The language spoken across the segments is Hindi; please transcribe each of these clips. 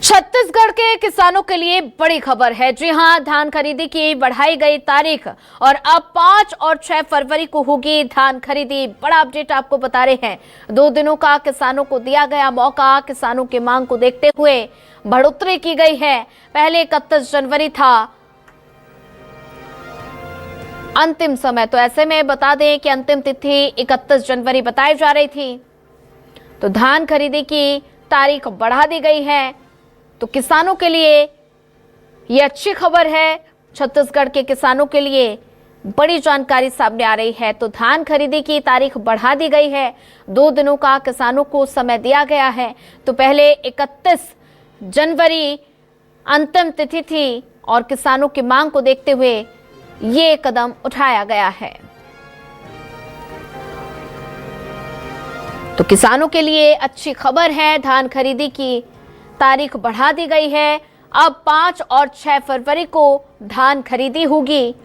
छत्तीसगढ़ के किसानों के लिए बड़ी खबर है। जी हां, धान खरीदी की बढ़ाई गई तारीख और अब 5 और 6 फरवरी को होगी धान खरीदी। बड़ा अपडेट आपको बता रहे हैं। 2 दिनों का किसानों को दिया गया मौका। किसानों की मांग को देखते हुए बढ़ोतरी की गई है। पहले 31 जनवरी था अंतिम समय, तो ऐसे में बता दें कि अंतिम तिथि 31 जनवरी बताई जा रही थी। तो धान खरीदी की तारीख बढ़ा दी गई है। तो किसानों के लिए ये अच्छी खबर है। छत्तीसगढ़ के किसानों के लिए बड़ी जानकारी सामने आ रही है। तो धान खरीदी की तारीख बढ़ा दी गई है। 2 दिनों का किसानों को समय दिया गया है। तो पहले 31 जनवरी अंतिम तिथि थी और किसानों की मांग को देखते हुए ये कदम उठाया गया है। तो किसानों के लिए अच्छी खबर है। धान खरीदी की तारीख बढ़ा दी गई है। अब 5 और 6 फरवरी को धान खरीदी होगी।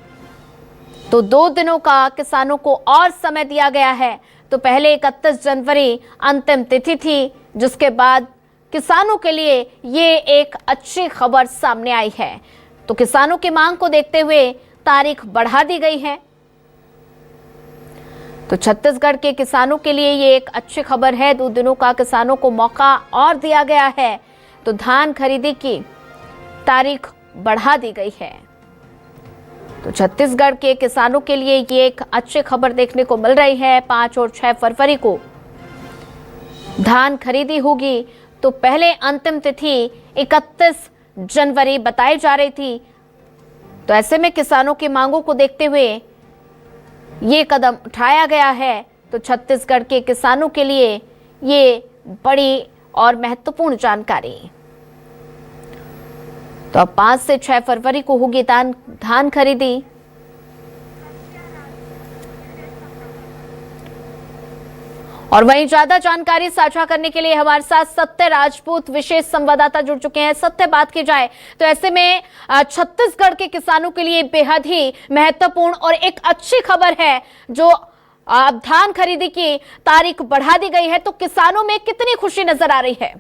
तो 2 दिनों का किसानों को और समय दिया गया है। तो पहले 31 जनवरी अंतिम तिथि थी, जिसके बाद किसानों के लिए ये एक अच्छी खबर सामने आई है। तो किसानों की मांग को देखते हुए तारीख बढ़ा दी गई है। तो छत्तीसगढ़ के किसानों के लिए ये एक अच्छी खबर है। 2 दिनों का किसानों को मौका और दिया गया है। तो धान खरीदी की तारीख बढ़ा दी गई है। तो छत्तीसगढ़ के किसानों के लिए ये एक अच्छी खबर देखने को मिल रही है। 5 और 6 फरवरी को धान खरीदी होगी। तो पहले अंतिम तिथि 31 जनवरी बताई जा रही थी। तो ऐसे में किसानों की मांगों को देखते हुए ये कदम उठाया गया है। तो छत्तीसगढ़ के किसानों के लिए ये बड़ी और महत्वपूर्ण जानकारी। तो अब 5 से 6 फरवरी को होगी धान खरीदी। और वहीं ज्यादा जानकारी साझा करने के लिए हमारे साथ सत्य राजपूत विशेष संवाददाता जुड़ चुके हैं। सत्य, बात की जाए तो ऐसे में छत्तीसगढ़ के किसानों के लिए बेहद ही महत्वपूर्ण और एक अच्छी खबर है। जो अब धान खरीदी की तारीख बढ़ा दी गई है, तो किसानों में कितनी खुशी नजर आ रही है?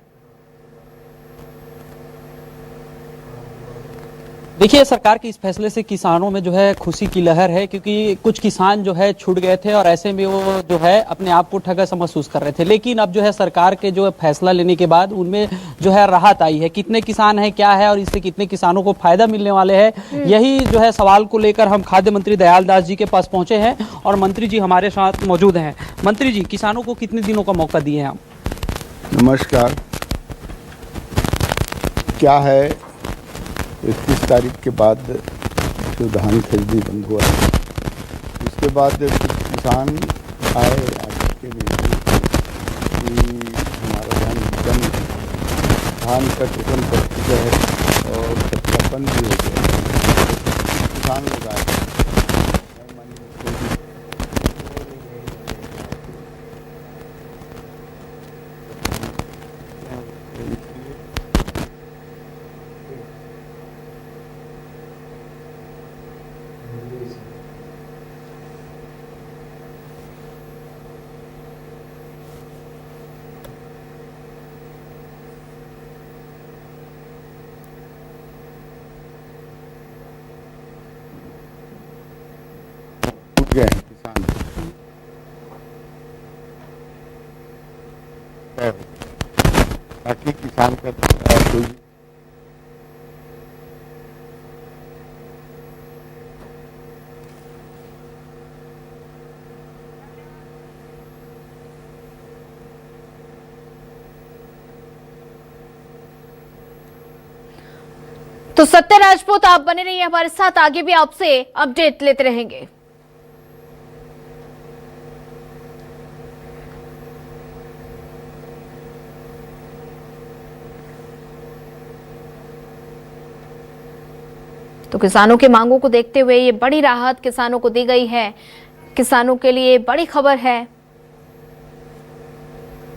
देखिए, सरकार के इस फैसले से किसानों में जो है खुशी की लहर है, क्योंकि कुछ किसान जो है छूट गए थे और ऐसे में वो जो है अपने आप को ठगा सा महसूस कर रहे थे। लेकिन अब जो है सरकार के जो फैसला लेने के बाद उनमें जो है राहत आई है। कितने किसान हैं, क्या है और इससे कितने किसानों को फायदा मिलने वाले हैं, यही जो है सवाल को लेकर हम खाद्य मंत्री दयाल दास जी के पास पहुंचे हैं और मंत्री जी हमारे साथ मौजूद हैं। मंत्री जी, किसानों को कितने दिनों का मौका दिए हैं आप? नमस्कार। क्या है, 31 तारीख के बाद जो धान खरीदी बंद हुआ है, उसके बाद कुछ किसान आए आकर के कि हमारा धान का टोकन कर चुका है और सत्यापन भी हो गया। किसान लोग आए, गए हैं किसान। ताकि किसान का कोई तो सत्य राजपूत, आप बने रहिए हमारे साथ, आगे भी आपसे अपडेट लेते रहेंगे। तो किसानों की मांगों को देखते हुए ये बड़ी राहत किसानों को दी गई है। किसानों के लिए बड़ी खबर है।